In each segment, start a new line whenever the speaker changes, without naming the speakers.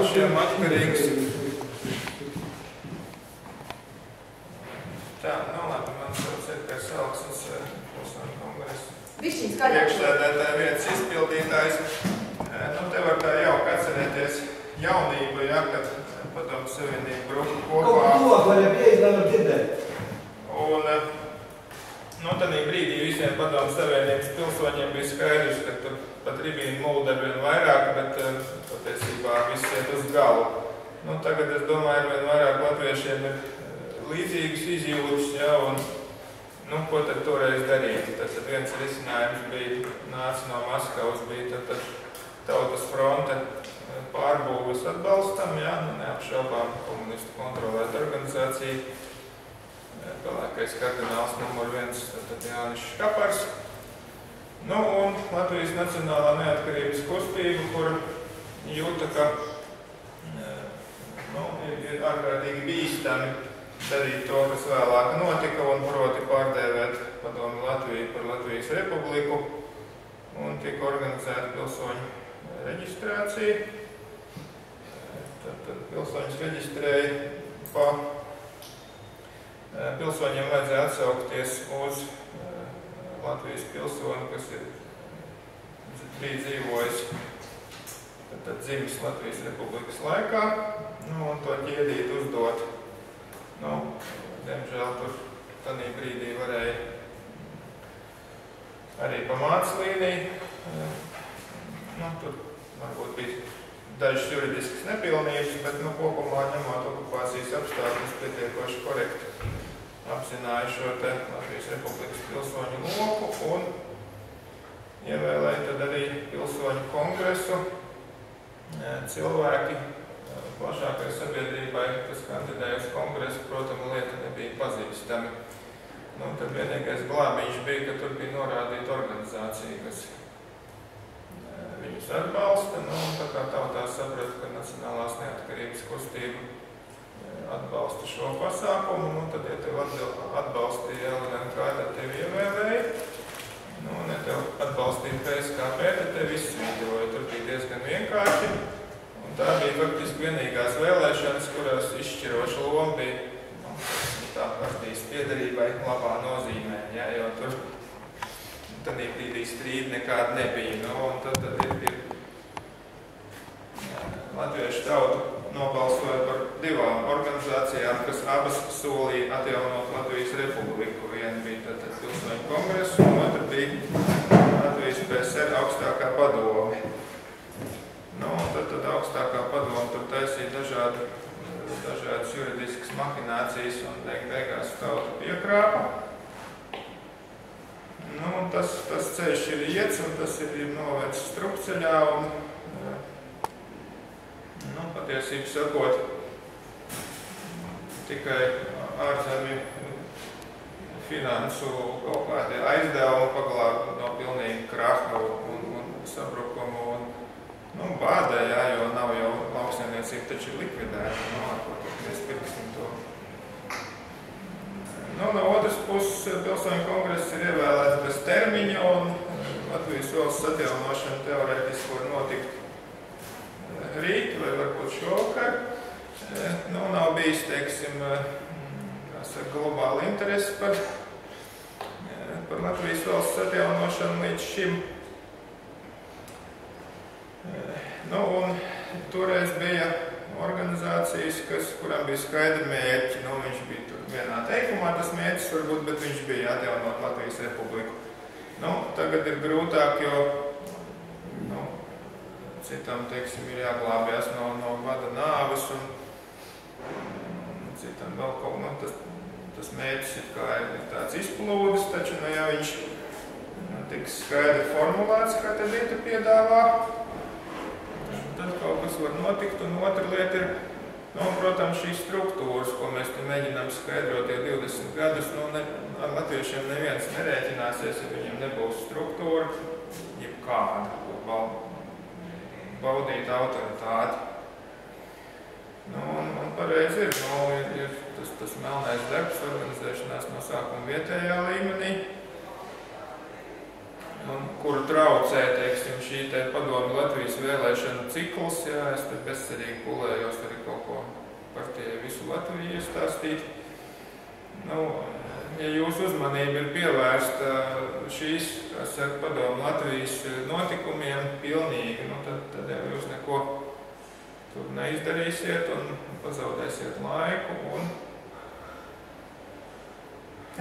pašiem atkarīgs. Tā, labi, man sauc ir Salksnes Pilsoņu kongresa priekšsēdētāja vietas izpildītājs. Te var tā jauki atcerēties jaunību, ja, kad Padomju Savienība bruka kopā. Un tādā brīdī visiem Padomju Savienības pilsoņiem bija skaidrs, ka tur pat ribīna mulda ar vien vairāk, bet patiesībā viss iet uz galu. Tagad es domāju, ar vien vairāk latviešiem ir līdzīgas izjūtas, ja, un ko tad toreiz darīt? Tad viens risinājums bija, nāca no Maskavas, bija tad Tautas fronte pārbūves atbalstam, ja, neapšaubām komunistu kontrolēta organizācija, pelēkais kardināls numur 1, tad Jānis Škapars. Un Latvijas Nacionālā neatkarības kustība, kur jūta, ka ir ārkārtīgi bīstami darīt to, kas vēlāk notika, un proti pārdēvēt Padomju Latviju par Latvijas Republiku, un tika organizēta pilsoņu reģistrācija. Tad pilsoņus reģistrēja pa pilsoņiem vajadzēja atsaukties uz Latvijas pilsoni, kas bija dzīvojis tad dzimis Latvijas Republikas laikā, un to ķiedīt uzdot. Diemžēl tur tādā brīdī varēja arī pa māclīniju. Tur varbūt bija dažas juridiskas nepilnības, bet kopumā ņemot okupācijas apstākļus pietiekoši korekti apzināja šo te Latvijas Republikas pilsoņu loku un ievēlēja tad arī pilsoņu kongresu cilvēki plašākai sabiedrībai, kas kandidēja uz kongresu, protams, lieta nebija pazīstami. Tad vienīgais glābiņš bija, ka tur bija norādīta organizācija, kas viņus atbalsta. Tā kā tautā saprata, ka Nacionālās neatkarības kustība atbalsta šo pasākumu, tad, ja tev atbalstīja LNK, tad tevi ievēlēja. Ja tev atbalstīja PSKP, tad tevi izsvītroja. Tur bija diezgan vienkārši. Tā bija faktiski vienīgās vēlēšanas, kurās izšķiroša loma bija tā partijas piederībai labā nozīmē, ja, jo tur tādā brīdī strīdi nekāda nebija. Un tad ir latviešu tauta nobalsoja par divām organizācijām, kas abas solīja atjaunot Latvijas Republiku. Viena bija tad Pilsoņu kongresu, un otra bija Latvijas PSR augstākā padome. Tad augstākā padome tur taisīja dažādas juridiskas mahinācijas un beigās tauta piekrāpa. Tas ceļš ir iets un tas ir novēts strupceļā un patiesību sakot, tikai ārzemju finansu kaut kādi aizdevumi paglāba no pilnīgi kraha un sabrukumu un bādē, jā, jo nav jau lauksaimniecība taču likvidēta, ko mēs pirksim to. No otras puses, Pilsoņu kongress ir ievēlēts bez termiņa un Latvijas valsts atjaunošana teorētiski var notikt rīt vai varbūt šovakar. Nav bijis, teiksim, globāla interese par Latvijas valsts atjaunošanu līdz šim. Un toreiz bija organizācijas, kurām bija skaidri mērķi. Viņš bija tur vienā teikumā tas mērķis varbūt, bet viņš bija atjaunot Latvijas Republiku. Tagad ir grūtāk, jo citam, teiksim, ir jāglābjas no bada nāves un citam vēl kaut tas mērķis ir tāds izplūdes, taču, ja viņš tiks skaidri formulēts, kā te lieta piedāvā, tad kaut kas var notikt, un otra lieta ir, protams, šīs struktūras, ko mēs te mēģinām skaidrot jau 20 gadus, ar latviešiem neviens nerēķināsies, ja viņiem nebūs struktūra, jebkāda, ko baudīt autoritāti. Un pareizi ir tas melnais darbs organizēšanās no sākuma vietējā līmenī. Un kuru traucē, teiksim, šī te padomi Latvijas vēlēšanu cikls, jā, es te bezcerīgi pulējos arī kaut ko par tie visu Latviju iestāstīt. Nu, ja jūsu uzmanība ir pievērsta šīs, kas saka, padomu Latvijas notikumiem pilnīgi, nu, tad jau jūs neko tur neizdarīsiet un pazaudēsiet laiku un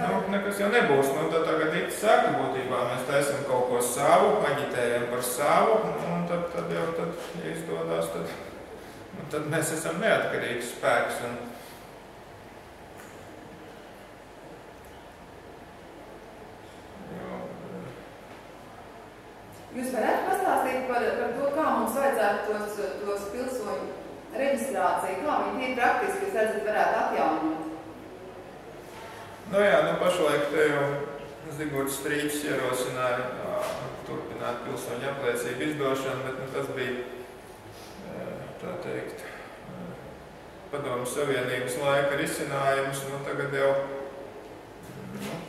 nu, nekas jau nebūs. Nu, tad tagad it saka, būtībā mēs taisam kaut ko savu, aģitējam par savu, un tad jau, ja izdodās, tad mēs esam neatkarīgs spēks.
Jūs varētu pastāstīt par to, kā mums vajadzētu tos pilsoņu reģistrāciju, kā viņi tie praktiski, jūs redzat, varētu atjaunot?
Nu jā, pašlaik te jau Zigorts Strīķis ierosināja turpināt pilsoņu apliecību izdošanu, bet tas bija, tā teikt, Padomu Savienības laika risinājums, tagad jau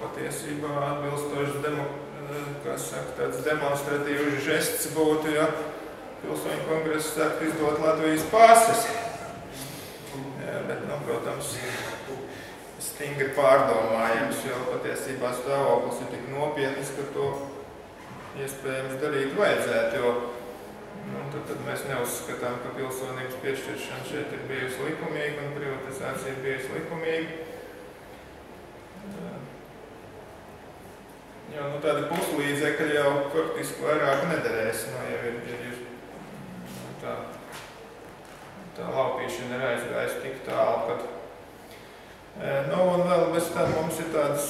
patiesībā atbilstošs tāds demonstratīvs žests būtu, ja pilsoņu kongress sāk izdot Latvijas pases. Bet, protams, stingri pārdomājams, jo patiesībā stāvoklis ir tik nopietnis, ka to iespējams darīt vajadzētu, jo tad mēs neuzskatām, ka pilsonības piešķiršana šeit ir bijusi likumīga un privatizācija ir bijusi likumīga. Jo, tādi puslīdzekļi jau faktiski vairāk nederēs, ja ir tā laupīšana ir aizgājusi tik tālu, kad un vēl bez tam mums ir tādas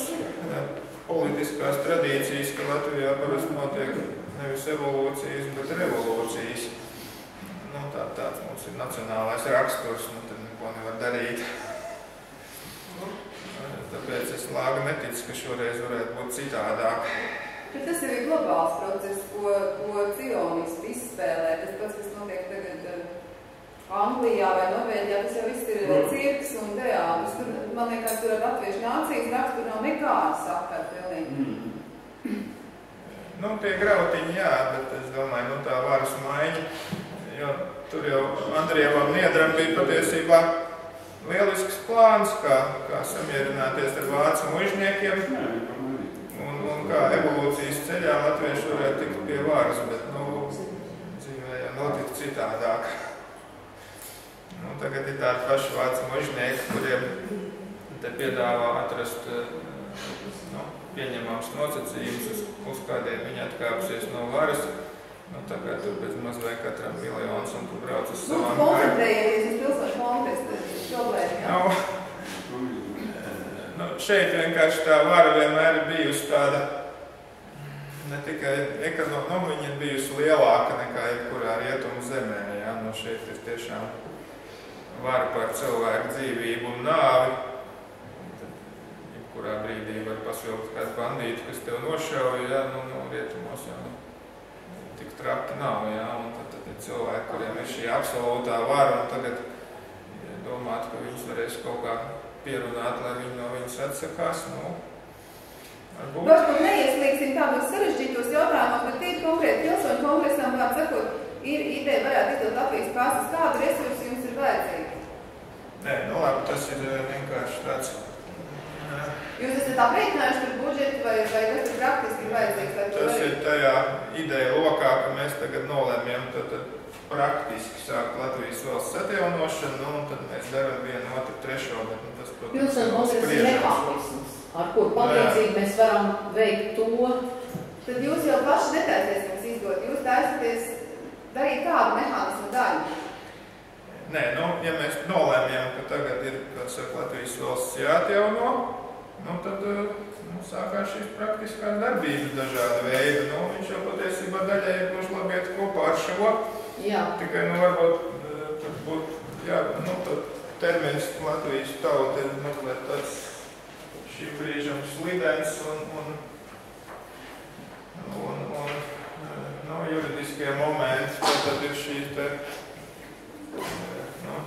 politiskās tradīcijas, ka Latvijā parasti notiek nevis evolūcijas, bet revolūcijas. Tāds mums ir nacionālais raksturs, tad neko nevar darīt. Tāpēc es lāga neticu, ka šoreiz varētu būt citādāk.
Bet tas ir globāls process, ko cionisti izspēlē. Tas pats, kas notiek tagad Anglijā vai Norvēģijā, tas jau viss ir cirks un teātris. Man liekas, tur ar latviešu nācijas raksturu nav nekāda sakara pilnīgi.
Tie grautiņi, jā, bet es domāju, tā varas maiņa, jo tur jau Andrievam Niedram bija patiesībā lielisks plāns, kā samierināties ar vācu muižniekiem un kā evolūcijas ceļā latvieši varētu tikt pie varas, bet, dzīvē jau notikt citādāk. Tagad ir tādi paši vācu muižnieki, kuriem te piedāvā atrast pieņemams nosacījums, uz kādiem viņi atkāpsies no varas. Tagad tur bez mazliet katram miljons un tu brauc uz savām kājām.
Koncentrējieties uz pilsoņu kongresu problēmu, jā?
Šeit vienkārši tā vara vienmēr ir bijusi tāda, ne tikai viņa ir bijusi lielāka nekā jebkurā rietumu zemē, jā? Šeit ir tiešām vara par cilvēku dzīvību un nāvi. Jebkurā brīdī var pasvilkt kādu bandītu, kas tev nošauja, jā, rietumos jau tik traki nav, jā, un tad ir cilvēki, kuriem ir šī absolūtā vara, un tagad domāt, ka viņus varēs kaut kā pierunāt, lai viņi no viņas atsakās, varbūt.
Varbūt neieslīgsim tādos sarežģītos jautājumos, bet tie konkrēti pilsoņu kongresam, kā sakot, ir ideja varētu izdot Latvijas pases, kādu resursu jums ir vajadzīgi?
Nē, labi, tas ir vienkārši tāds.
Jūs esat aprēķinājuši par budžetu vai tas ir praktiski vajadzīgs?
Tas ir tajā ideja lokā, ka mēs tagad nolēmjam tad praktiski sākt Latvijas valsts atjaunošanu, un tad mēs darām vienu, otru, trešo, bet tas, protams,
Pilsēņu kongress ir mehānisms, ar kur palīdzīgi mēs varam veikt to.
Tad jūs jau paši netaisies mums izdot, jūs taisaties darīt kādu mehānismu daļu?
Nē, ja mēs nolēmjam, ka tagad ir, kā saka, Latvijas valsts jāatjauno, tad sākās šīs praktiskās darbības dažāda veida. Viņš jau patiesībā daļai ir gluži labi iet kopā ar šo.
Jā.
Tikai, varbūt, tad termins Latvijas tauta ir mazliet tāds šī brīžam slidens un juridiskie momenti, tad ir šī te,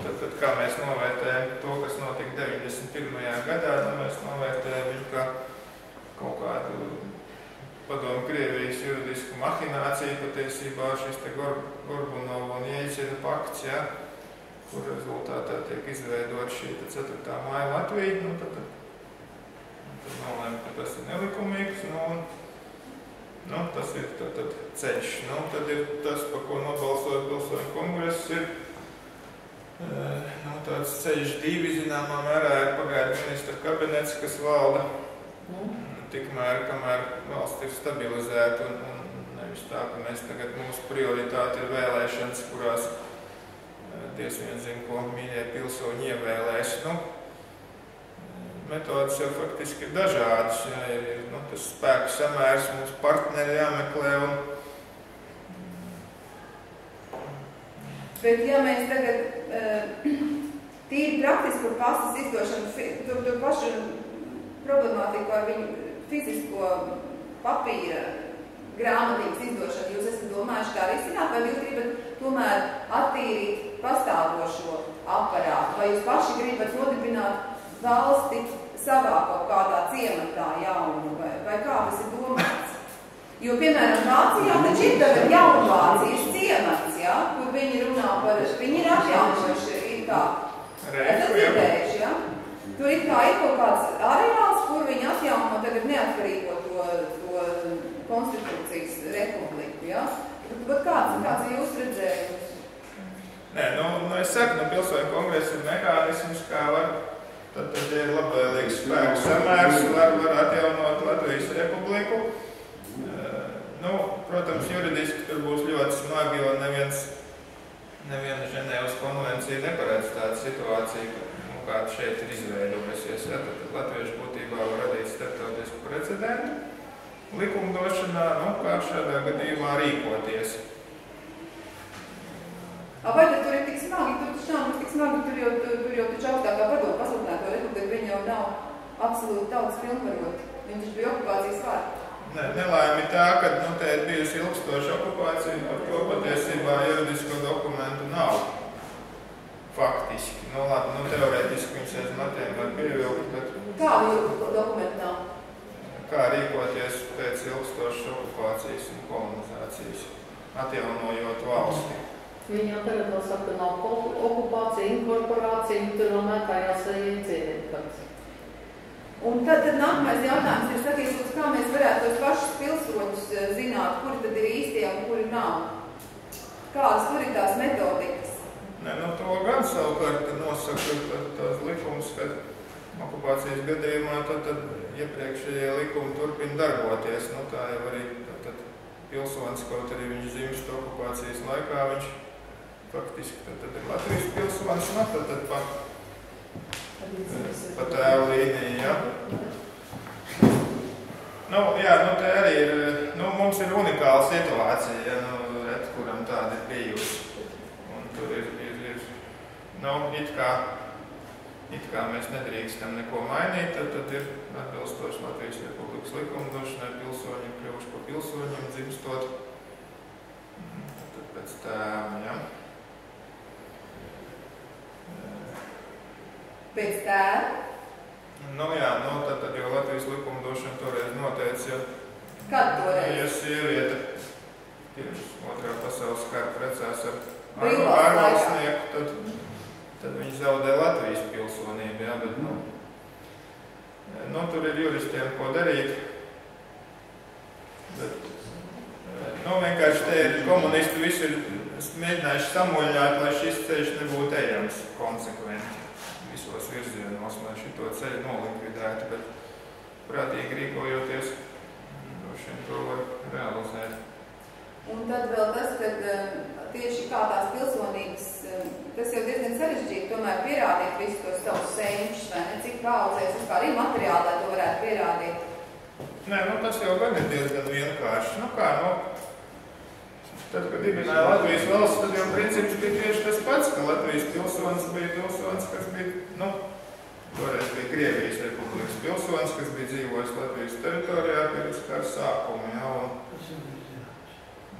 tad kā mēs novērtējam to, kas notika 91. gadā, mēs novērtējam viņu kā kaut kādu padomu Krievijas juridisku mahināciju patiesībā šis te Gorbunovu un Jeļcina pakts, ja, kur rezultātā tiek izveidot šī 4. māja Latvija, nu tad nolēma, ka tas ir nelikumīgs, nu, tas ir tad ceļš. Nu, tad ir tas, par ko nobalsoja Pilsoņu kongress, ir tāds ceļš 2, zināmā mērā ir pagaidu ministra kabinets, kas valda tikmēr, kamēr valsts ir stabilizēta un nevis tā, ka mēs tagad mūsu prioritāte ir vēlēšanas, kurās diez vien zina, ko mīļie pilsoņi ievēlēs. Nu, metodas jau faktiski ir dažādas, ja, ir tas spēku samērs, mūsu partneri jāmeklē un
bet ja mēs tagad tīri praktiski par pasas izdošanu, tur pašu problemātiku ar viņu fizisko papīra grāmatības izdošanu, jūs esat domājuši kā risināt, vai jūs gribat tomēr attīrīt pastāvošo aparātu, vai jūs paši gribat nodibināt valsti savā kaut kādā ciematā jaunu, vai kā tas ir domāts? Jo, piemēram, Vācijā taču ir tagad Jaunvācijas ciemats, ja, kur viņi runā par, viņi ir atjaunojuši, ir kā, esat dzirdējuši, ja? Tur ir kā ir kaut kāds areāls, kur viņi atjauno tagad neatkarīgo to konstitūcijas republiku, ja? Bet kāds ir jūs redzējums?
Nē, es saku, Pilsoņu kongress ir mehānisms, kā var, tad ir labvēlīgs spēku samērs, var atjaunot Latvijas republiku. Protams, juridiski tur būs ļoti smagi, jo neviena Ženēvas konvencija neparedz tādu situāciju, kāda šeit ir izveidojusies. Ja, tad latvieši būtībā var radīt starptautisku precedentu likumdošanā, kā šādā gadījumā rīkoties.
Vai tad tur ir tik smagi? Tur jau taču augstākā padomu pasludināto republiku, viņi jau nav absolūti tautas pilnvaroti. Viņi taču bija okupācijas vārdi.
Nelaime tā, ka te ir bijusi ilgstoša okupācija, par ko patiesībā juridisko dokumentu nav. Faktiski. Labi, teorētiski viņus aiz matiem var pievilkt, bet...
Kādu dokumentu nav?
Kā rīkoties pēc ilgstošas okupācijas un kolonizācijas, atjaunojot valsti.
Viņi jau tagad vēl saka, ka nav okupācija, inkorporācija, tur vēl mētājās iecienīt.
Un tad nākamais jautājums ir, sakies, kā mēs varētu tos pašus pilsoņus zināt, kuri tad ir īstie un kuri nav? Kādas tur ir tās metodikas?
To gan savukārt nosaka tās likums, kad okupācijas gadījumā tad iepriekšējie likumi turpina darboties. Tā jau arī tad pilsonis, kaut arī viņš dzimst okupācijas laikā, viņš faktiski tad ir Latvijas pilsonis, tad pa tēvu līniju, ja. Te arī ir, mums ir unikāla situācija, ja, kuram tāda ir bijusi. Un tur ir it kā mēs nedrīkstam neko mainīt, tad ir atbilstoši Latvijas Republikas likumdošanai pilsoņi ir kļuvuši par pilsoņiem, dzimstot tad pēc tēva, ja.
Pēc tēva?
Tad jau Latvijas likumdošana toreiz noteica, ja...
Kad toreiz?
Ja sieviete pirms Otrā pasaules kara precās ar ārvalstnieku, tad viņi zaudē Latvijas pilsonību, ja, bet, tur ir juristiem ko darīt, bet, vienkārši te ir komunisti visi ir mēģinājuši samuļņāt, lai šis ceļš nebūtu ejams konsekventi visos virzienos, lai šito ceļu nolikvidētu, bet prātīgi rīkojoties, droši vien to var realizēt.
Un tad vēl tas, ka tieši kā tās pilsonības, tas jau diezgan sarežģīti, tomēr pierādīt visus tos savus senčus, vai ne, cik paudzēs, vispār ir materiāli, lai to varētu pierādīt.
Nē, tas jau gan ir diezgan vienkārši. Tad, kad dibināja Latvijas valsts, tad jau princips bija tieši tas pats, ka Latvijas pilsonis bija pilsonis, kas bija, toreiz bija Krievijas republikas pilsonis, kas bija dzīvojis Latvijas teritorijā pirms kara sākuma, ja,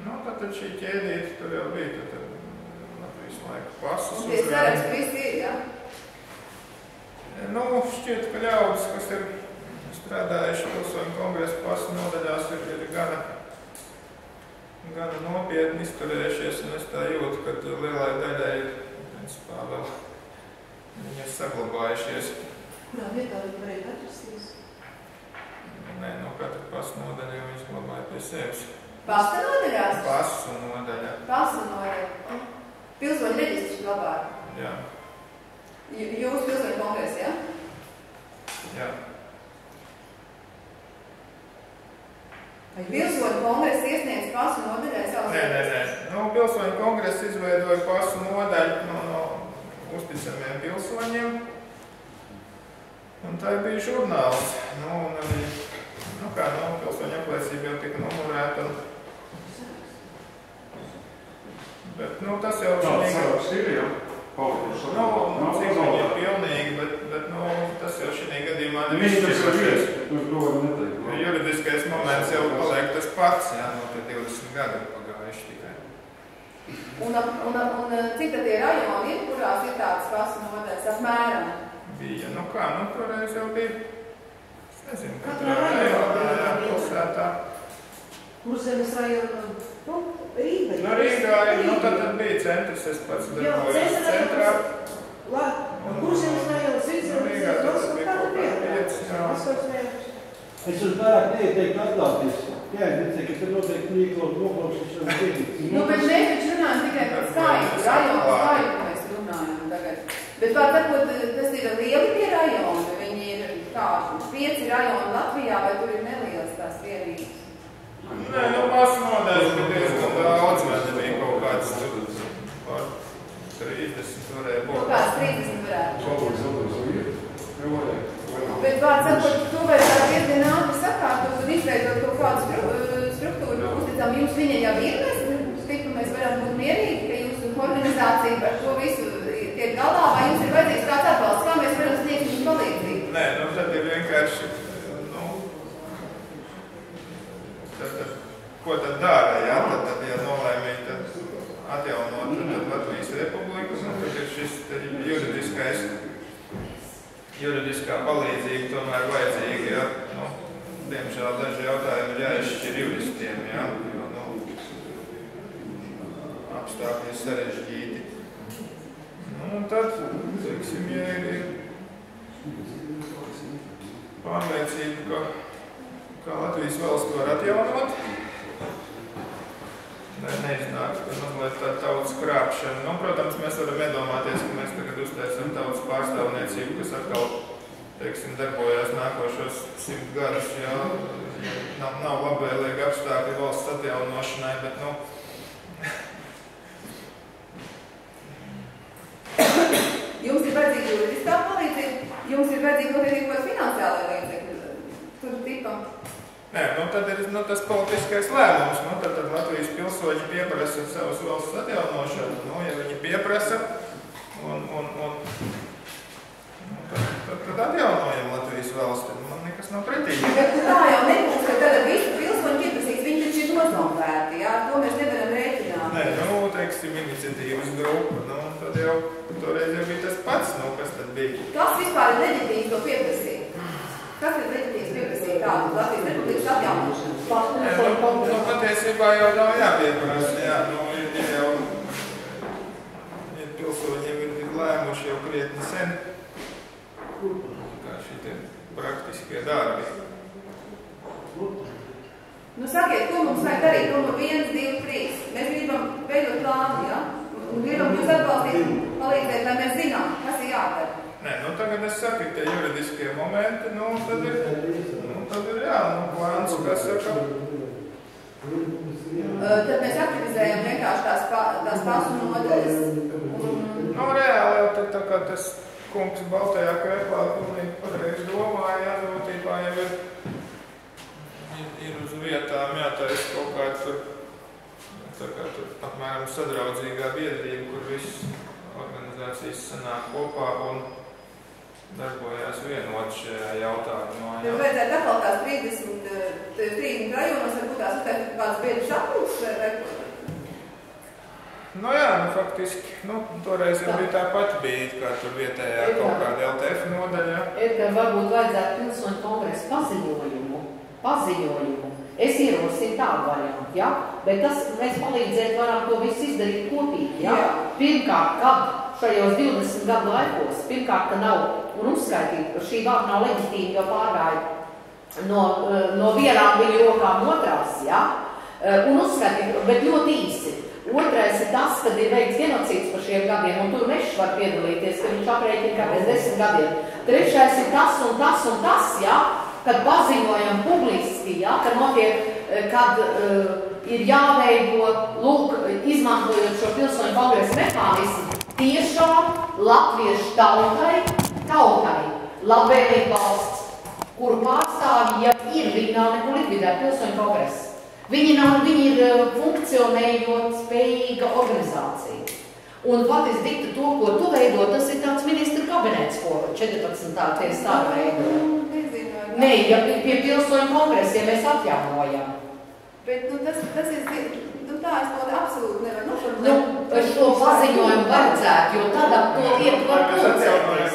un tad šī ķēdīte tur jau bija, tad Latvijas laika pasas.
Un tie saraksti visi ir, ja?
Šķiet, ka ļaudis, kas ir, es strādājuši pilsoņu kongresa pasu nodaļās, ir gana nopietni izturējušies, un es tā jūtu, ka lielai daļai principā vēl viņi ir saglabājušies.
Kurā vietā viņi varēja atrasties?
Nē, no katra pasu nodaļa jau viņš glabāja pie sevis.
Pasta nodaļās?
Pasu nodaļa.
Pasta nodaļa. Pilsoņu reģistrs glabāja?
Jā.
Jūs pilsoņu kongresi, ja?
Jā.
Pilsoņu kongresi iesniedz pasu nodaļai savus?
Nē. Nu, pilsoņu kongresi izveidoja pasu nodaļu no uzticamiem pilsoņiem. Un tā bija žurnāls. Nu, un arī, pilsoņu apliecība jau tika numurēta. Bet, tas jau šī cik viņi ir pilnīgi, bet tas jau šī gadījumā nevišķirošies. Juridiskais moments jau paliek tas pats, jā, tie 20 gadi ir pagājuši tikai.
Un cik tad ir rajoni, kurās ir tāds pasu nodaļas apmēram?
Bija, toreiz jau bija, es nezinu, katrā rajonā, pilsētā.
Kurzemes rajona? Rīgā.
Rīgā ir, tad bija centrs, es pats darbojos centrā.
Kurzemes rajona,
Rīgā tas bija kaut kā 5,
Es uz vairāk neieteiktu atklāties. Jā, ka te noteikti mīklot noklausīšanu tīrīt.
Bet mēs taču runājam tikai par skaitu, rajonu skaitu mēs runājam tagad. Bet var sakot, tas ir lieli tie rajoni, viņi ir kā 5 rajoni Latvijā, vai tur ir nelielas tās vienības?
Nē, pasu nodaļas bija diezgan daudz, vai nebija kaut kāds par 30 varēja būt.
Kāds 30 varētu. Bet vārds sakot, to vajag tā diezgan ātri sakārtot un izveidot kaut kādu struktūru, uzticam, jums viņa jau ir, mēs varam būt mierīgi, ka jūsu organizācija par to visu tiek galā, vai jums ir vajadzīgs kāds atbalsts, kā mēs varam sniegt jums palīdzību?
Nē, tad ir vienkārši, ko tad dara, jā? Tad ja nolēmīgi, tad atjaunot tad Latvijas Republiku, tad ir šis juridiskā palīdzība tomēr vajadzīga, jā. Diemžēl daži jautājumi ir jāizšķir juristiem, jā, jo, apstākļi sarežģīti. Un tad, teiksim, ja ir pārliecība, ka Latvijas valsts var atjaunot, neiznāks, ka mazliet tā tautas krāpšana. Protams, mēs varam iedomāties, ka mēs tagad uztaisam tautas pārstāvniecību, kas atkal, teiksim, darbojās nākošos 100 gadus, jā. Nav labvēlīgi apstākļi valsts atjaunošanai, bet,
Jums ir vajadzīga juridiskā palīdzība, jums ir vajadzīga notiekot finansiālai līdzekļi, tur tipam.
Nē, tad ir tas politiskais lēmums. Tad Latvijas pilsoņi pieprasa savas valsts atjaunošanu. Ja viņi pieprasa, tad atjaunojam Latvijas valsti. Man nekas nav pretīgi.
Bet tā jau nebūs, ka tad visi pilsoņi pieprasīs, viņi taču ir nozombēti, jā? To mēs nevaram rēķināt.
Nē, teiksim, iniciatīvas grupa. Tad jau toreiz jau bija tas pats, kas tad bija.
Kas vispār ir leģitīvs to pieprasīt? Kas ir leģitīvs pieprasīt tādu Latvijas Republikas atjaunošanu?
Patiesībā jau nav jāpieprasa, jā. Ja pilsoņiem ir lēmuši jau krietni sen, kā šitie praktiskie darbi.
Sakiet, ko mums vajag darīt? Numur 1, 2, 3. Mēs gribam veidot plānu, jā? Un gribam jūs atbalstīt, palīdzēt, lai mēs zinām, kas ir jādara.
Nē, tagad es saku, ka juridiskie momenti, tad ir jā, plāns, kas saka.
Tad mēs aktivizējam vienkārši tās pasu nodaļas.
Reāli jau tā kā tas kungs baltajā krēpā pilnīgi patreiz domāja, jā, būtībā jau ir uz vietām jātais kaut kā tur apmēram sadraudzīgā biedrība, kur viss organizācijas sanāk kopā un darbojās vienot šajā jautājumā.
Jums vajadzētu atkal tās 30 rajonos, varbūt tās uztaisīt kāds biedrs apkūs vai ko?
Nu jā, faktiski, toreiz jau bija tāpat bija, kā tur vietējā kaut kāda LTF nodaļa.
Edgar, varbūt vajadzētu pilsoņu kongresu paziņojumu. Es ierosinu tādu variantu, ja? Bet mēs palīdzēt varam to visu izdarīt kopīgi, ja? Pirmkārt, kad šajos 20 gadu laikos, ka nav, un uzskaitīt, ka šī vārda nav leģitīma, jo pārgāja no vienām viņa rokām otrās, ja? Un uzskaitīt, bet ļoti īsi. Otrais ir tas, kad ir veikts genocīds par šiem gadiem, un tur Mešs var piedalīties, ka viņš aprēķina kā pēc 10 gadiem. Trešais ir tas un tas un tas, ja? Kad paziņojam publiski, ja? Kad ir jāveido, lūk, izmantojot šo pilsoņu kongresu mehānismu, tiešām latviešu tautai, labvēlīgi valsts, kuru pārstāvji jau ir, viņi nav nekur likvidēti pilsoņu kongresu. Viņi ir funkcionējot spējīga organizācija. Un patiesi dikta to, ko tu veido, tas ir tāds ministra kabinets, ko 14. tie stāv veido. Nē, ja pie pilsoņu kongresa, ja mēs atjaunojam.
Bet, tas ir, tā es to absolūti nevaru noformulēt.
Šo paziņojumu vajadzētu, jo tad ap to lietu var pulcēties.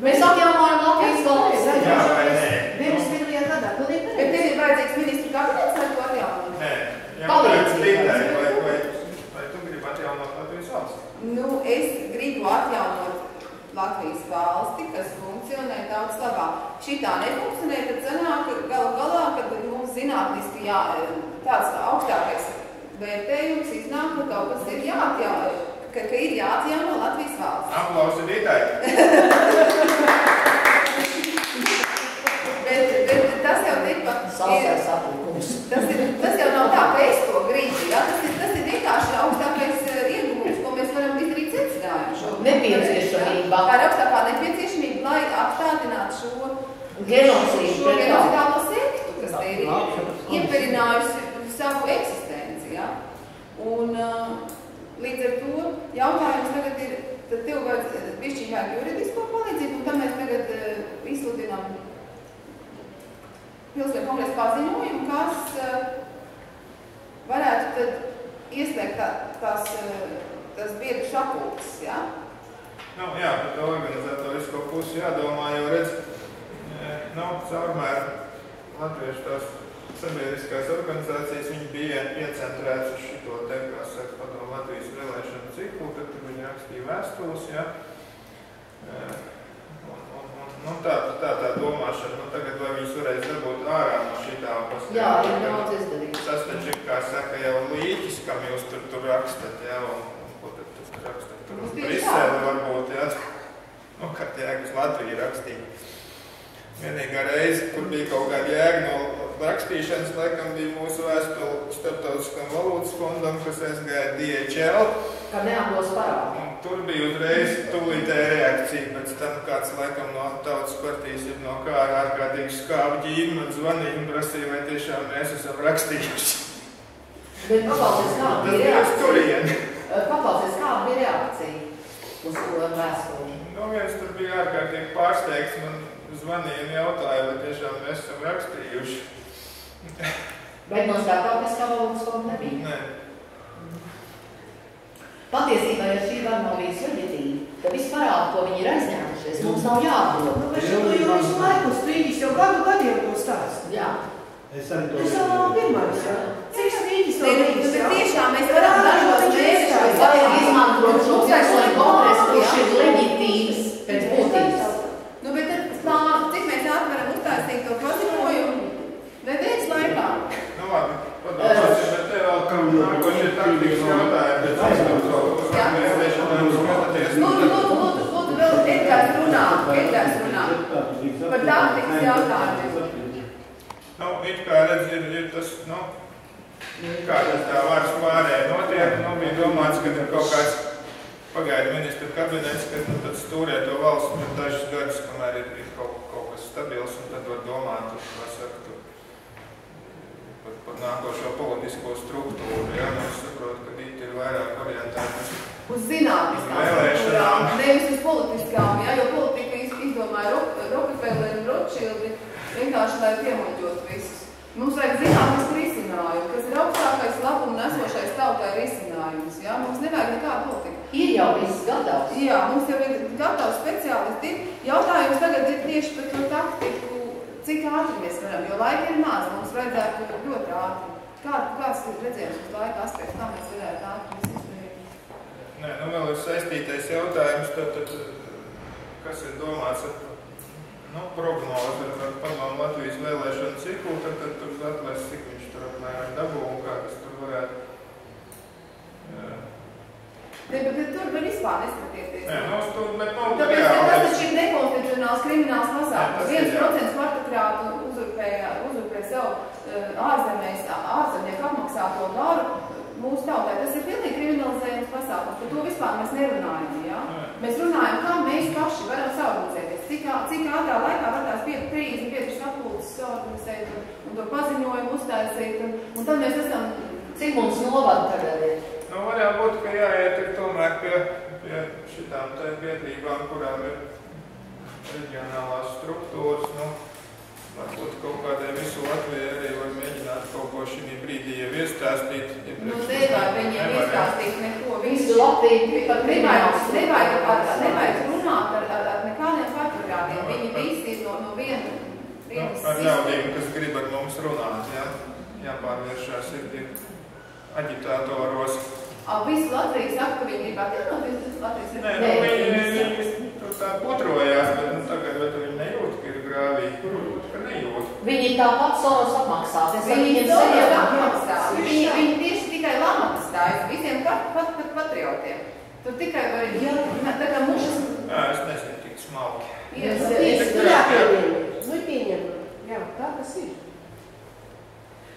Mēs atjaunojam Latvijas valsts.
Jā, vai nē?
21. gadā, ko liek
Bet tev ir vajadzīgs ministru kabinets, lai to atjaunot?
Nē,
Palīdzību.
Vai tu gribi atjaunot Latvijas valsti?
Es gribu atjaunot Latvijas valsti, kas funkcionē tautas labā. Šitā nefunkcionē, tad sanāk galu galā, kad mums zinātniski tāds augstākais vērtējums iznāk, ka kaut kas ir jāatjauno, ka ir jāatjauno Latvijas valsts.
Aplausi Dītai.
Bet tas jau tikpat
Sausais atlikums.
Tas jau nav tā, ka es to gribu, ja? Tas ir vienkārši augstākais ieguvums, ko mēs varam izdarīt secinājumu.
Nepieciešamība.
Tā ir augstākā nepieciešamība, lai apstādinātu šo
genocīdu
sektu, kas te ir ieperinājusi savu eksistenci, ja? Un līdz ar to jautājums tagad ir, tad tev vajag bišķiņ vajag juridisko palīdzību, un tad mēs tagad izsludinām pilsoņu kongresa paziņojumu, kas varētu tad ieslēgt tās biedru sapulces, ja?
Jā, par to organizatorisko pusi jādomā, jo redz, caurmēr latviešu tās sabiedriskās organizācijas, viņi bija iecentrēts uz šito te, kā saka, padomu Latvijas vēlēšanu ciklu, kad viņi rakstīja vēstules, ja? Tā domāšana, tagad vai viņus varēs dabūt ārā no šitā pastāvā.
Jā, ir daudz izdarīts.
Tas taču, kā saka, jau līķis, kam jūs tur rakstat, jā, un ko tad tur rakstat? Tur uz Briseli varbūt, jā. Kad jēga uz Latviju rakstīja. Vienīgā reize, kur bija kaut kāda jēga no rakstīšanas, laikam bija mūsu vēstule Starptautiskam valūtas fondam, kas aizgāja DHL.
Kā neaplos parādi.
Tur bija uzreiz tūlītēja reakcija, pēc tam kāds laikam no Tautas partijas ir no kā ārkārtīgi skābu ģīmi, man zvanīja un prasīja, vai tiešām mēs esam rakstījuši.
Bet paklausies, kāda bija reakcija? Paklausies, kāda bija reakcija uz to vēstuli?
Viens tur bija ārkārtīgi pārsteigts, man zvanīja un jautāja, vai tiešām mēs esam rakstījuši.
Bet no Starptautiskā valūtas fonda nebija?
Nē.
Patiesībā, ja šī var nav bijis leģitīva, tad viss parāda, ko viņi ir aizņēmušies, mums nav jāatdod.
Bet šo jau visu laiku strīdis jau gadiem to stāst.
Jā.
Es arī to
Tas jau nav pirmais, jā. Cik strīdis to bijis, jā?
Bet tiešām mēs varam dažos mēnešos
Vajag izmantot šo pilsoņu kongresu, kurš ir leģitīvs pēc būtības.
Bet tad, cik mēs atveram uztaisīt to paziņojumu? Nedēļas laikā.
Labi, padomāsim, bet te vēl nākošie taktikas jautājumi, bet vēlēšanām skatāties.
Lūdzu, vēl Edgars runā. Par taktikas jautājumiem.
It kā redz, ir tas, kā tas tā varas pārēja notiek, bija domāts, ka ir kaut kāds pagaidu ministru kabinets, kas tad stūrē to valsts dažus gadus, kamēr ir kaut kas stabils, un tad var domāt, kā saka, par nākošo politisko struktūru, jā, es saprotu, ka Dīta ir vairāk orientētas
uz zinātniskām struktūrām, nevis uz politiskām, jā, jo politika izdomāja Rockefeller un Rothschildi vienkārši, lai piemuļķot visus. Mums vajag zinātnisku risinājumu, kas ir augstākais labumu nesošais tautai risinājums, jā. Jā, mums jau ir gatavs speciālisti. Jautājums tagad ir tieši par to taktiku, cik ātri mēs varam, jo laika ir maz, mums vajadzētu ļoti ātri. Kāds ir redzējums uz laika aspekts, kā mēs varētu ātri izdarīt?
Nē, nu vēl ir saistītais jautājums, tad kas ir domāts ar prognozi ar Padomu Latvijas vēlēšanu ciklu, tad tur atvēs, cik viņš tur apmēram dabū un kā tas tur varētu.
Ne, bet tur var vispār neskatieties.
Nē, bet nav
tāpēc, ka tas taču ir nekonstitucionāls krimināls pasākums. 1% partokratu uzurpē sev ārzemnieku apmaksāto varu mūsu tautai. Tas ir pilnīgi kriminalizējums pasākums. Par to vispār mēs nerunājam, jā? Mēs runājam, kā mēs paši varam saorganizēties. Cik ātrā laikā var tās 35 atpūtas saorganizēt un to paziņojumu uztaisīt. Un tad mēs esam...
Cik mums novada tagad ir?
Nu, varētu būt, ka jāiet ir tomēr pie šitām tā biedrībām, kurām ir reģionālās struktūras. Varbūt kaut kādai visu Latviju arī var mēģināt kaut ko šī brīdī jau iestāstīt.
Nevar viņiem iestāstīt neko.
Visu Latviju pat
nevajag runāt ar nekādiem partokratiem. Viņi visi ir no vienas
ar ļaudīm, kas grib ar mums runāt, jā. Jāpārvēršās ir aģitātoros.
Visu Latviju saka, ka viņi gribētu ienot visu Latvijas?
Nē, viņi tur tā putrojās, bet tagad viņi nejūt, ka ir grāvī. Ka nejūt.
Viņi tāpat Soros apmaksās.
Viņi Soros apmaksās. Viņi tieši tikai lamatas stājas visiem patriotiem. Tur tikai var tā kā mušas...
Jā, es nezinu tik smalki.
Jā, tā tas ir.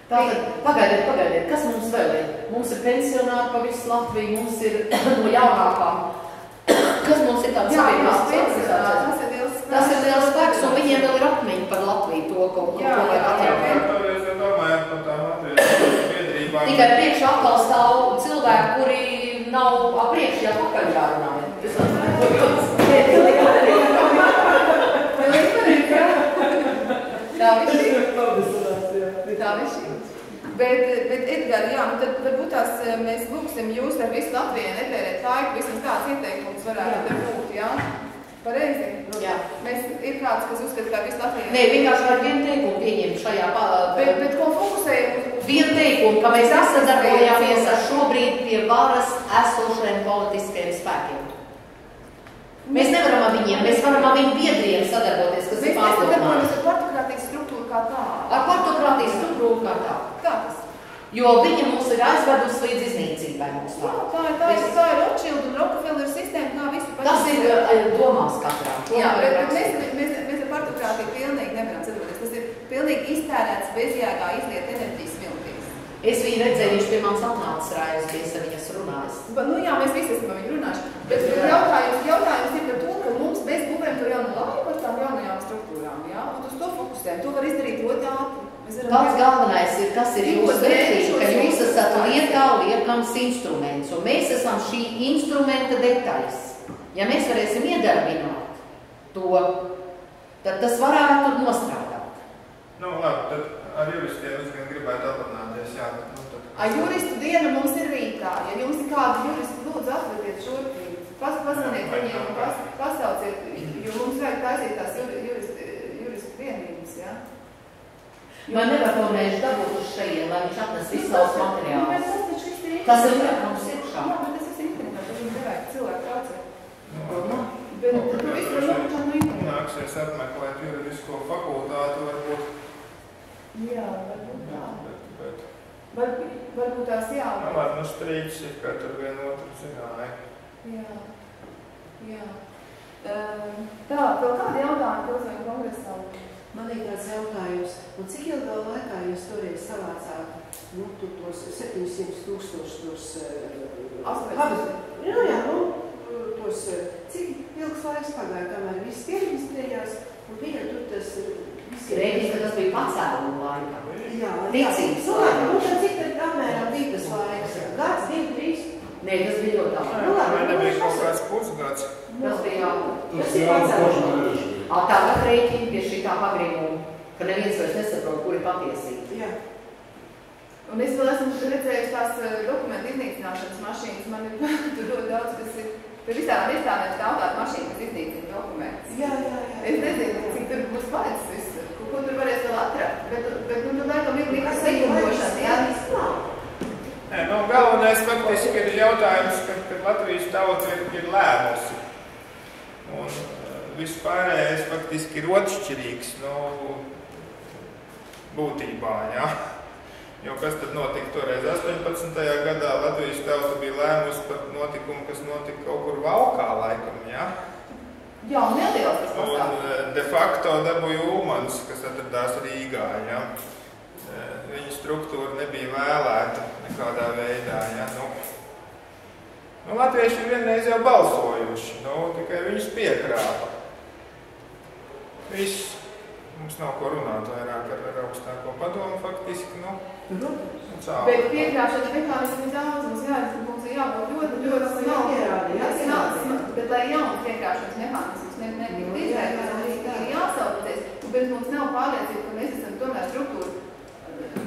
Tātad, pagaidiet, kas mums vēl ir? Mums ir pensionāri pa visu Latviju, mums ir no jaunākām. Kas mums ir tāds sabiedrības organizācijas? Tas ir liels spēks, un viņiem vēl ir atmiņa par Latviju to, ko vajag atjaunot.
Toreiz es domāju par tām Latvijas biedrībām.
Tikai priekšā atkal stāv cilvēki, kuri nav apriekš, jā, pakaļ jārunājot.
Tā viņš ir. Bet Edgar, jā, nu tad varbūt tās mēs lūksim jūs ar visu Latviju netērēt laiku, visam tāds ieteikums varētu būt, jā? Pareizi?
Jā.
Ir kāds, kas uzskata, kā visu Latviju?
Nē, vienkārši var vienu teikumu pieņemt šajā
Bet ko fokusējam?
Vienu teikumu, ka mēs sadarbojamies ar šobrīd pie varas esošajiem politiskajiem spēkiem. Mēs nevaram ar viņiem, mēs varam ar viņu biedriem sadarboties, kas ir pārdomāti.
Mēs nesadarbojamies ar partokratīgas struktūru kā tā.
Ar partokratīgas struktūru kā tā.
Kā tas?
Jo viņa mūs ir aizvedusi līdz iznīcībai mums tā.
Jā, tā ir Rothschild un Rockefeller sistēma, kā visi paši.
Tas ir domās katrā.
Jā, bet mēs ar partokratību pilnīgi nevaram sadarboties. Tas ir pilnīgi iztērēts bezjēgā izliet enerģijas viltīs.
Es viņu redzēju, viņš pie manis atnācis rājas, ja es ar viņas runājis.
Nu jā, mēs visi esam ar viņu runājuši. Bet jautājums ir par to, ka mums mēs būvējam to jaunu laiku ar tām jaunajām struktūrām, jā? Un uz to fokusējam. To var izdarīt ļoti ātri.
Pats galvenais ir, kas ir jūsu vērtība, ka jūs esat liekams instruments, un mēs esam šī instrumenta detaļas. Ja mēs varēsim iedarbināt to, tad tas varētu nostrādāt.
Nu, labi, tad ar juristiem es gan gribētu aprunāties, jā.
Juristu diena mums ir rītā. Ja jums ir kādi juristi, lūdzu atvediet šurpīgi. Pasaniet viņiem un pasauciet, jo mums vajag taisīt tās juristu vienības, jā?
Man nevar to mēģi dabūt uz šajien, lai viņš atnes visu savus materiālus.
Tas
ir mums iekšā.
Jā, bet tas ir internetā, tas ir nevajag cilvēku traucēt. Bet tu visu var nopučāt no internetā.
Nāksies apmeklēt juridisko fakultātu, varbūt.
Jā, varbūt tā. Varbūt tās jā.
Nu strīdus ir, kā tur vienotru zināja.
Jā. Tā, vēl kādi jautājumi pilsēņu kongresā?
Man ir tāds jautājums, un cik ilgā laikā jūs toreiz savācāt, tos 700 000 cik ilgs laiks pagāja, kamēr viss pieregistrējās, un bija tur tas
Reģistra, tas bija pacēluma laikā.
Jā,
ticības
laikā. Nu, tad cik tad apmēram bija tas laiks? Gads, 2, 3?
Nē, tas bija ļoti ātri.
Vai nebija kaut kāds pusgads?
Tas bija
Tas ir pacēluma.
Tagad rēķini pie šī tā pagrīmuma, ka neviens vairs nesaprot, kur ir patiesība.
Jā.
Un es vēl esmu redzējusi tās dokumentu iznīcināšanas mašīnas. Man ir tur ļoti daudz, kas ir Pie visām iestādēm stāv tāda mašīna, kas iznīcina dokumentus.
Jā.
Es nezinu, cik tur būs vajadz viss, ko tur varēs vēl atrast, bet nu, laikam ir likas likumdošana, jā?
Nē, nu, galvenais faktiski ir jautājums, kad Latvijas tauta ir lēmusi. Un viss pārējais faktiski ir otršķirīgs, nu, būtībā, jā. Jo kas tad notika toreiz 18. gadā, Latvijas tauta bija lēmusi par notikumu, kas notika kaut kur Valkā laikam, jā?
Jā, un neliels tas pasākums.
Un de facto dabūja Ulmans, kas atradās Rīgā, jā. Viņa struktūra nebija vēlēta nekādā veidā, jā. Nu, latvieši ir vienreiz jau balsojuši, tikai viņus piekrāpa. Viss. Mums nav ko runāt vairāk ar augstāko padomu, faktiski,
Bet piekrāpšanas mehānismi daudz, mums ir jābūt ļoti smalki. Bet, lai jauns piekrāpšanas mehānisms netika izvērtīts, mums ir jāsaucies, bet mums nav pārliecība, ka mēs esam tomēr struktūru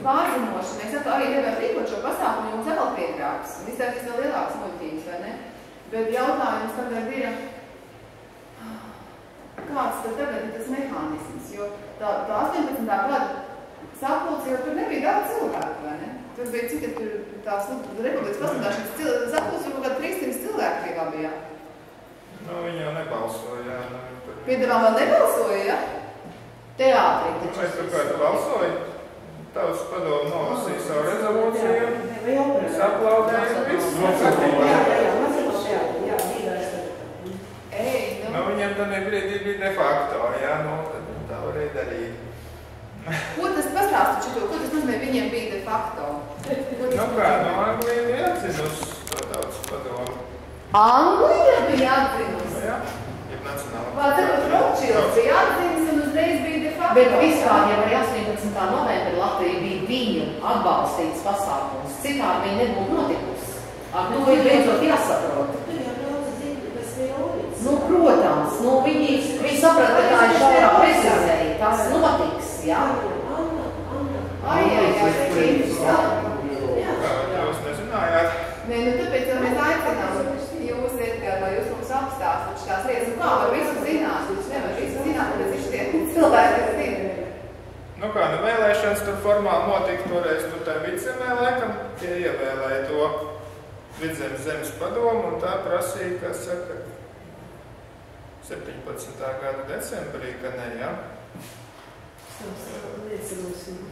pārzinoši. Mēs arī nevaram rīkot šo pasākumu, jo mums atkal piekrāps. Un izstāstīs vēl lielākas muļķības, vai ne? Bet jautājums tagad ir, kāds tad tagad ir tas mehānisms, jo tā 18. gada sapulce, jo tur nebija daudz cilvēku, vai ne? Tur bija cik, tur tās republikas pasludināšanas sapulce, kaut kādā 300 cilvēku tiek abijā.
Viņi jau nebalsoja, jā.
Piedevām vēl nebalsoja, jā?
Teātrī taču.
Vai tur kādu balsoja? Tautas padomu nolasīja savu rezolūciju. Es aplaudēju visu. Viņam tad bija de facto, jā, tad tā varēja darīt.
Ko tas pastāsta šito? Ko tas nozīmē viņiem bija de facto?
Anglija bija atzinusi to tautas padomu.
Anglija bija atzinusi?
Jā, jeb nacionāla.
Tātad Rothschilds bija atzinis un uzreiz bija de facto.
Bet vispār jau arī 18. novembrī Latvija bija viņu atbalstīts pasākums. Citādi viņi nebūtu notikusi. Ar to ir beidzot jāsaprot. Protams, viņi saprata, ka tā ir šaurā precizēja. Tas notiks, jā?
Jūs nezinājāt?
Nē, tāpēc jau mēs aicinām jūs, Edgar, lai jūs mums apstāstat šitās lietas. Kā var visu zināt? Jūs nevar visu zināt, bet viņš tie cilvēki, kas zina.
Vēlēšanas tur formāli notika toreiz, tā vidzemē laikam, tie ievēlēja to Vidzemes zemes padomu un tā prasīja, kas saka, 17. gada decembrī, ka ne, jā?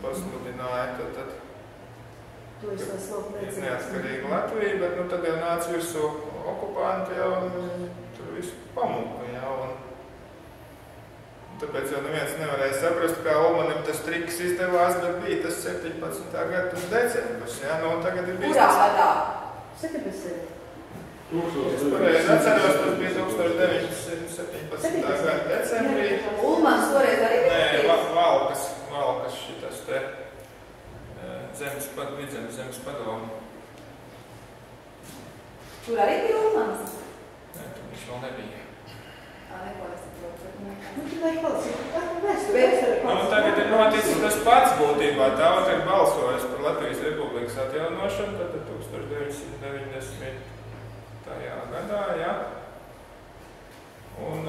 Pasludināja, tad neatkarīga Latvija, bet tad jau nāca virsū okupanti jau un tur visu pamuka, jā, un tāpēc jau neviens nevarēja saprast, kā Ulmanim tas triks izdevās, bet bija tas 17. gada decembris, jā, tagad ir bijis.
Kurā gadā?
17.
Es pareizi atceros, tas bija 1917. gada decembrī.
Ulmans toreiz arī bija?
Nē, Valkas šitas te Vidzemes zemes padomu.
Tur arī bija Ulmans?
Nē, tur viņš vēl nebija.
Neko nesaprotu.
Tagad ir noticis tas pats būtībā. Tauta ir balsojusi par Latvijas Republikas atjaunošanu, tad 1990. gadā, jā. Un,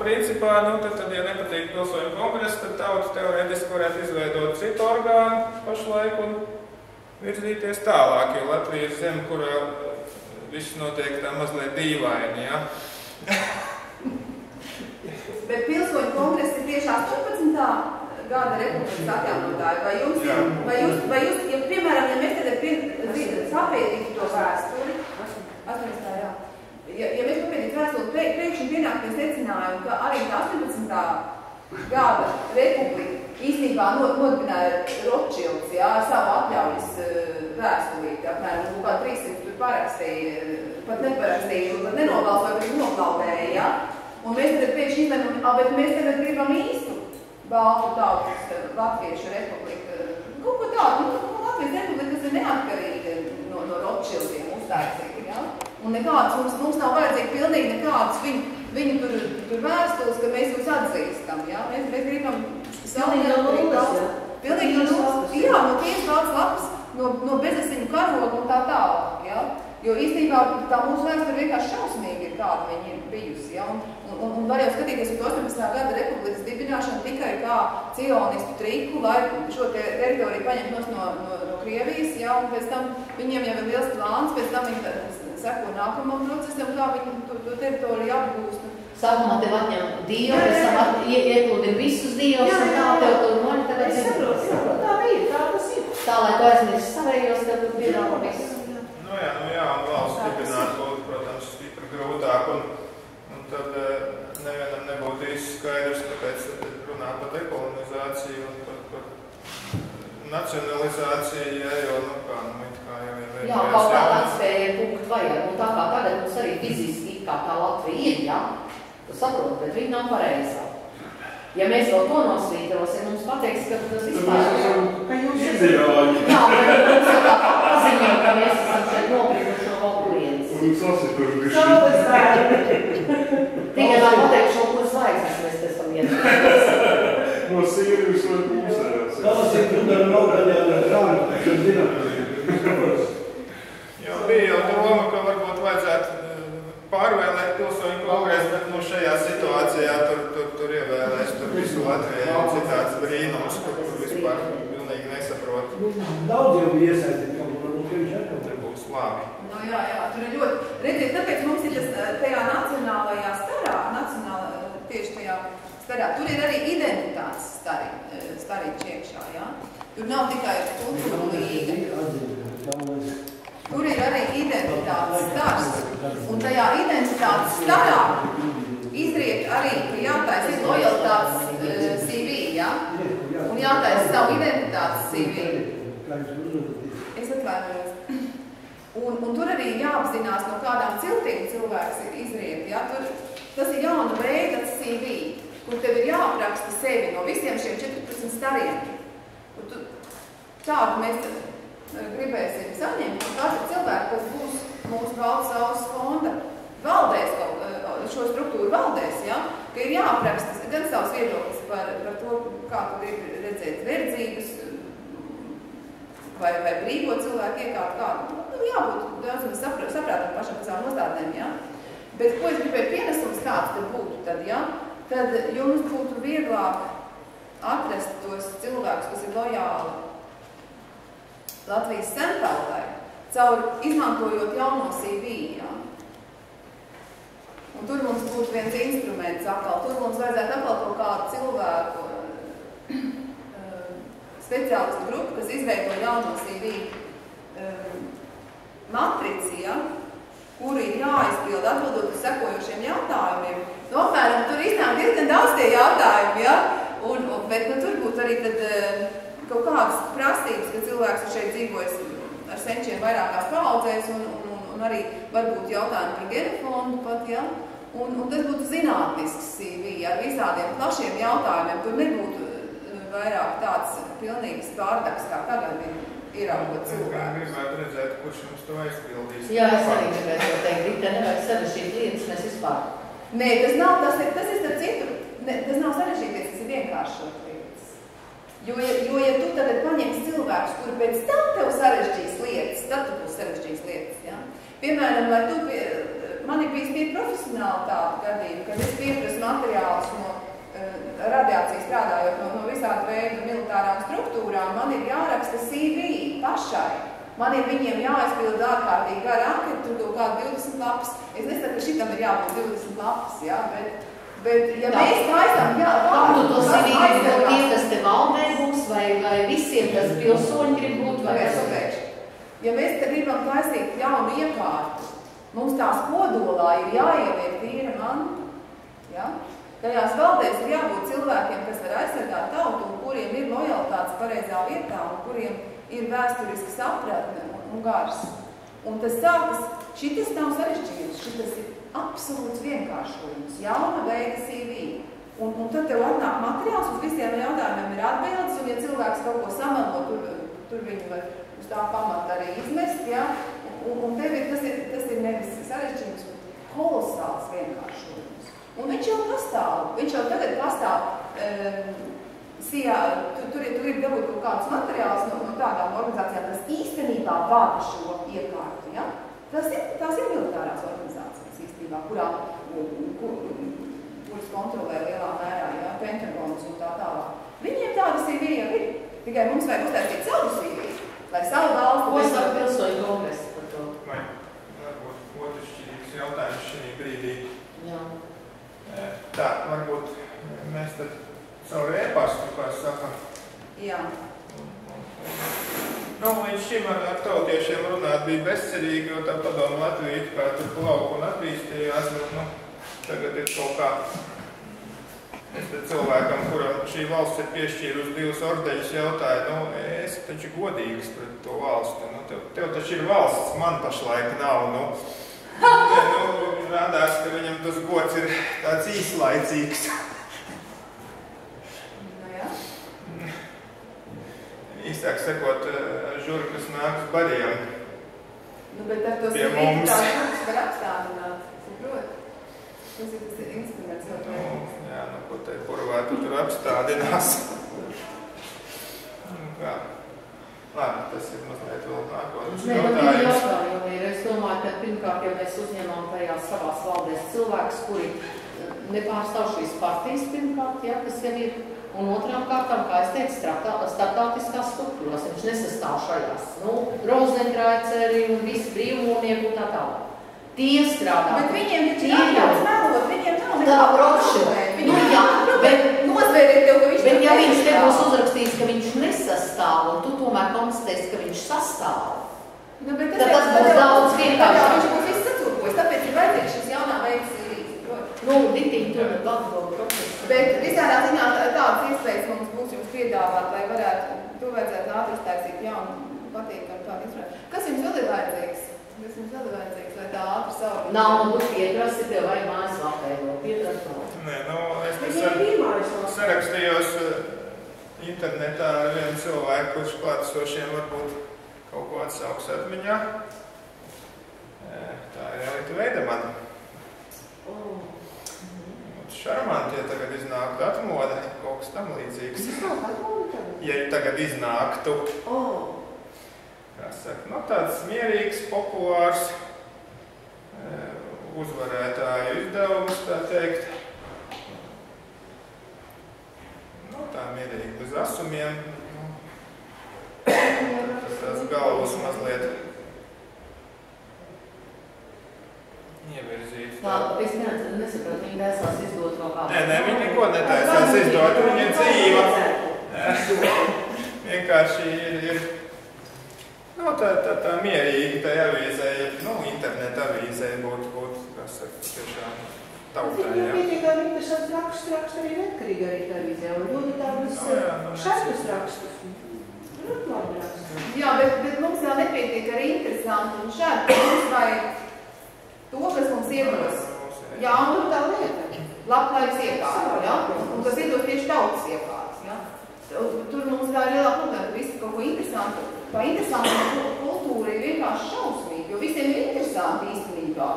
principā, tad, ja nepatīk pilsoņu kongresa, tad tauta teorētiski varētu izveidot citu orgānu pašlaik un virzīties tālāk, jo Latvija ir zeme, kurā viss notiek tā mazliet dīvaini, jā.
Bet pilsoņu kongresa ir tieši 18. gada republikas atjaunotāji. Vai jūs, ja, piemēram, ja mēs tagad sapētītu to vēsturi, 18. jā. Ja mēs papētītu vēsturi, priekšņi pienāk pie secinājumu, ka arī 18. gada republika īstenībā nodibināja Rothschilds, jā, ar savu atļaujas vēstulīti, apmēram, kā 300 tur parakstīja, pat neparakstīja, pat nenobalsoja, bet noklaudēja, jā. Un mēs tagad priekšņi izlēmām, bet mēs tagad gribam īstu Baltu tautas Latviešu republiku. Kaut ko tādu, Latvijas republika, kas ir neatkarīga no Rothschildiem uztaisīga, jā. Un nekādas, mums nav vajadzīgi pilnīgi nekādas viņu tur vēstules, ka mēs jūs atzīstam, jā. Mēs gribam savu neatkarīgu. Pilnīgi no nulles. Jā, no tieši tāds labs, no bezasiņu karogu un tā tālāk, jā. Jo īstenībā tā mūsu vēsture vienkārši šausmīgi ir kāda viņi ir bijusi. Ja? Un var jau skatīties uz 18. gada republikas dibināšanu tikai kā cionistu triku, lai šo teritoriju paņemt no Krievijas, ja? Un pēc tam viņiem jau ir liels plāns, pēc tam viņi seko nākamam procesam, kā viņi to teritoriju apgūst.
Sākumā tev atņem Dievu, pēc tam ieplūdi visus Dievus, un tā tev tur noņem, tagad
es saprotu, tā ir, tā tas ir.
Tā, lai tu aizmirsti savējos, tad tu piedāvā visu.
Nu jā, un valsts dibināt būtu, protams, stipri grūtāk, un tad nevienam nebūtu īsti skaidrs, kāpēc runā par dekolonizāciju un par nacionalizāciju, ja, jo, it kā jau ir.
Jā, kaut kā atspēja punkt vajag, un tā kā tagad mums arī fiziski kā tā Latvija ir, jā, tu saproti, bet viņi nav pareizā. Ja mēs vēl to nosvītrosim, mums pateiks, ka tas vispār...
Ka jūs izdevāji.
Jā, bet mums jau tā paziņo, ka mēs esam šeit nobrīduši no konkurienes.
Un sasituši bišķi.
Saules dārgi.
Tikai tā pateikšu, kur zvaigznes mēs te esam iedzīvot.
No Sīrijas vai Kūsērās.
Tas ir kundara nogaļā grāmatā, kad zināt.
Jo bija jau doma, ka varbūt vajadzētu pārvēlēt pilsoņu kongresu, bet šajā situācijā tur ievēlēs tur visu Latviju un citāds brīnums, kur vispār pilnīgi nesaprot.
Daudz jau bija iesaistīt, varbūt viņš atkal.
Tur būs labi.
Nu jā, tur ir ļoti. Redziet, tāpēc mums ir tas tajā nacionālajā starā, tieši tajā starā, tur ir arī identitātes stariņš iekšā, jā? Tur nav tikai kultūra līga. Tur ir arī identitātes stars. Un tajā identitātes starā izriet arī, ka jātaisa ir lojalitātes CV, ja? Un jātaisa savu identitātes CV. Es atvainojos. Un tur arī jāapzinās, no kādām ciltīm cilvēks ir izriet, ja? Tas ir jauna veida CV, kur tev ir jāapraksta sevi no visiem šiem 14 stariem. Tādu mēs gribēsim saņemt, un kāds ir cilvēki, kas būs mūsu valsts fonda valdēs, šo struktūru valdēs, ja? Ka ir jāapraksta gan savs viedoklis par to, kā tu gribi redzēt verdzības, vai brīvo cilvēku iekārt kādu. Jābūt daudzam saprātam pašam par savu nostādēm, ja? Bet ko es gribēju pienesums kāds tad būtu tad, ja? Tad jums būtu vieglāk atrast tos cilvēkus, kas ir lojāli Latvijas centrālai, caur izmantojot jauno CV, ja? Un tur mums būtu viens instruments atkal, tur mums vajadzētu atkal kaut kādu cilvēku speciālistu grupu, kas izveido jauno CV matrici, ja? Kuri ir jāizpild atbildot uz sekojošiem jautājumiem. Nu, apmēram, tur iznāk diezgan daudz tie jautājumi, ja? Bet tur būtu arī tad kaut kādas prasības, ka cilvēks ir šeit dzīvojis ar senčiem vairākās paudzēs un arī varbūt jautājumi par genofondu pat, ja? Un tas būtu zinātnisks CV ar visādiem plašiem jautājumiem. Tur nebūtu vairāk tāds pilnīgs pārdaks, kā tagad ir ieraugot cilvēkus.
Gribētu redzēt, kurš mums to aizpildīs.
Jā, es arī gribētu to teikt, Rita, nevajag sarežģīt lietas, mēs vispār.
Nē, tas ir starp citu, tas nav sarežģīt lietas, tas ir vienkāršot lietas. Jo, ja tu tagad paņemsi cilvēkus, kuri pēc tam tev sarežģīs lietas, tad tu būs sarežģīs lietas, ja? Piemēram, lai tu man ir bijis tie profesionāli tādi gadījumi, kad es pieprasu materiālus no radiācijas strādājot no visāda veida militārām struktūrām, man ir jāraksta CV pašai. Man ir viņiem jāizpild ārkārtīgi gara anketa, tur kaut kādu 20 lapas. Es nesaku, ka šitam ir jābūt 20 lapas, ja? Bet ja mēs taisām,
Kam tu to CV grib tie, kas te valdē būs, vai visiem, kas pilsoņi grib būt, vai
kas? Ja mēs te gribam taisīt jaunu iekārtu, mums tās kodolā ir jāieviet tīra manta, ja? Tajās valdēs ir jābūt cilvēkiem, kas var aizsargāt tautu un kuriem ir lojalitātes pareizā vietā un kuriem ir vēsturiska sapratne un gars. Un tas sākas, šitas nav sarežģījums, šitas ir absolūts vienkāršojums, jauna veida CV. Un tad tev atnāk materiāls, uz visiem jautājumiem ir atbildes, un ja cilvēks kaut ko samelo, tur viņu var uz tā pamata arī izmest, ja? Un tev tas ir nevis sarežģījums, bet kolosāls vienkāršojums. Un viņš jau pastāv, viņš jau tagad pastāv, tur ir dabūt kaut kādus materiālus no tādām organizācijām, kas īstenībā vada šo iekārtu, ja? tās ir militārās organizācijas īstenībā, kuras kontrolē lielā mērā, jā, Pentagons un tā tālāk. Viņiem tāda Sīvija jau ir. Tikai mums vajag uztaisīt savu Sīviju, lai savu valstu...
Ko saka pilsoņu kongresa par to?
Vai varbūt otršķirīgs jautājums šī brīdī.
Jā.
Tā, varbūt mēs tad savu e-pastu, kā sakam.
Jā.
Nu, līdz šim ar tautiešiem runāt bija bezcerīgi, jo tā padomu Latvija kā tur plauku un attīstījās, bet, nu, tagad ir kaut kā es te cilvēkam, kuram šī valsts ir piešķīrusi 2 ordeņus, jautāju, nu, es taču godīgs pret to valsti, nu, tev taču ir valsts, man pašlaik nav, nu, rādās, ka viņam tas gods ir tāds īslaicīgs. Īstāk sakot, žurkas nāks bariem.
Nu, bet ar to
pie mums.
žurkas var apstādināt, saprot? Tas ir instruments jau to.
Jā, nu, ko te purvā tu tur apstādinās. Kā? Labi, tas ir mazliet vēl nākotnes jautājums.
Es domāju, ka pirmkārt, ja mēs uzņemam tajās savās valdēs cilvēkus, kuri nepārstāv šīs partijas pirmkārt, ja, kas jau ir, un otrām kārtām, kā es teicu, starptautiskās struktūras, viņš nesastāv šajās, nu, Rozenkreiceri un visi brīvmūrnieki un tā tālāk. Tie strādā.
Bet viņiem taču ir tāds melot, viņiem nav nekāda
problēma. Nu, jā, bet
nozvēriet tev, ka viņš
bet ja viņš nebūs uzrakstījis, ka viņš nesastāv, un tu tomēr konstatēsi, ka viņš sastāv,
nu, bet
tad tas būs daudz vienkāršāk.
Viņš būs viss sacūkojis, tāpēc ir vajadzīgs šis jaunā veids Sīrijas.
Nu, ditīgi tur ir gadu procesu.
Bet visādā ziņā tādas iespējas mums būs jums piedāvāt, lai varētu, to vajadzētu ātri uztaisīt jaunu patīkamu tādu instrumentu. Kas jums vēl ir vajadzīgs? Kas jums vēl ir vajadzīgs, lai tā ātri savu?
Nav, un tu pieprasi, tev vajag mājas lapējo. Pieprasi nav.
Nē, nu, es sarakstījos internetā ar vienu cilvēku, kurš klātesošiem varbūt kaut ko atsauks atmiņā. Tā ir Elita Veidemana. Šarmanti, ja tagad iznāktu atmoda, kaut kas tam līdzīgs. Ja tagad iznāktu. Kā saka, nu tāds mierīgs, populārs, uzvarētāju izdevums, tā teikt. Nu, tā mierīgi bez asumiem. Tas tās galvas mazliet ievirzīt.
Tā, es nesapratu, viņi taisās izdot kaut kādu.
Nē, viņi neko netaisās izdot, viņi ir dzīva. Vienkārši ir nu, tā mierīgi, tā avīzē, nu, interneta avīzē būtu, kas saka, tiešām tautā, jā.
Viņam pietiekami interesants raksts arī neatkarīgi arī tā avīzē, un ļoti tādas šarkas rakstus.
Jā, bet mums vēl nepietiek arī interesanti un šādi. Mums vajag to, kas mums iedos. Jā, un tur tā lieta. Labklājības iekārta, jā? Un kas iedos tieši tautas iekārtas, jā? Tur mums tā ir lielā problēma, ka visi kaut ko interesantu. Tā interesanta kultūra ir vienkārši šausmīga, jo visiem ir interesanti īstenībā.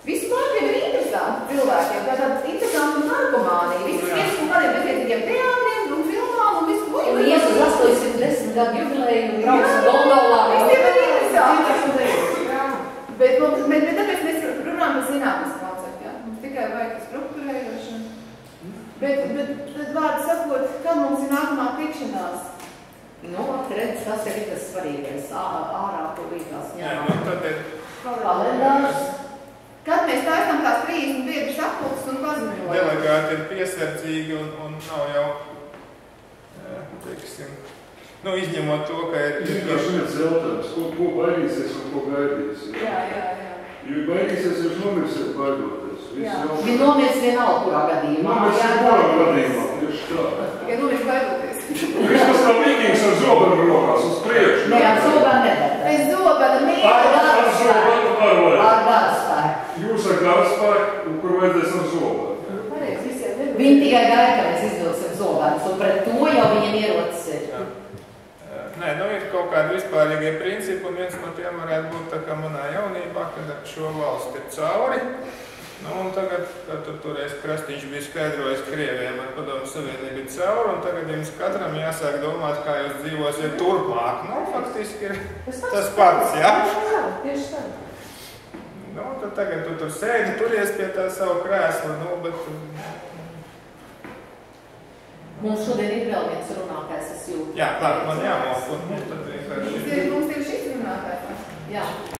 Visi pāriem ir interesanti cilvēkiem, tā tāda interesanta narkomānija. Visi skrienas un kādiem bezjēdzīgiem teātriem un filmām un visu ko.
Un ies uz 810 gadu jubileju un brauc gondolā.
Visiem ir interesanti. Bet tāpēc mēs runājam par zinātnes konceptu, jā? Mums tikai vajag struktūrējošanu. Bet vārdu sakot, kad mums ir nākamā tikšanās?
Nu, redz, tas ir tas svarīgais. Ārā to līdzās ņemā.
Jā, nu, tad ir
kalendārs.
Kad mēs taisām tās 30 biedras apkultas un paziņojumu?
Delegāti ir piesardzīgi un nav jau, teiksim, nu, izņemot to, ka ir...
Vienkārši viens jautājums, ko baidīsies un ko gaidīs?
Jā.
Jo baidīsies, jūs nomirsiet baidoties.
Viņi nomirs vienalga, kurā gadījumā.
Nomirsiet kurā gadījumā, tieši tā.
Tikai nomirs baidoties.
Vismaz kā vikings ar zobenu rokās uz priekšu.
Nē, ar zobenu nedara.
Bez zobena mīļa.
Ar zobenu var.
Ar garspēku.
Jūs ar garspēku, un kur vajadzēs ar zobenu.
Pareizi, visiem nedara.
Viņi tikai gaida, ka mēs izdosim zobenus, un pret to jau viņiem ierocis ir.
Nē, nu ir kaut kādi vispārīgie principi, un viens no tiem varētu būt tā kā manā jaunībā, kad ar šo valsti ir cauri. Nu, un tagad, kad toreiz Krastīņš bija skaidrojis Krievijam ar Padomju Savienību cauri, un tagad jums katram jāsāk domāt, kā jūs dzīvosiet turpmāk. Nu, faktiski ir tas pats, jā?
Jā, tieši tā.
Nu, tad tagad tu tur sēdi, turies pie tā savu krēslu, nu, bet...
Mums šodien ir vēl viens runātājs, es jūtu.
Jā, labi, man jāmok, un tad vienkārši...
Mums ir šis runātājs.
Jā.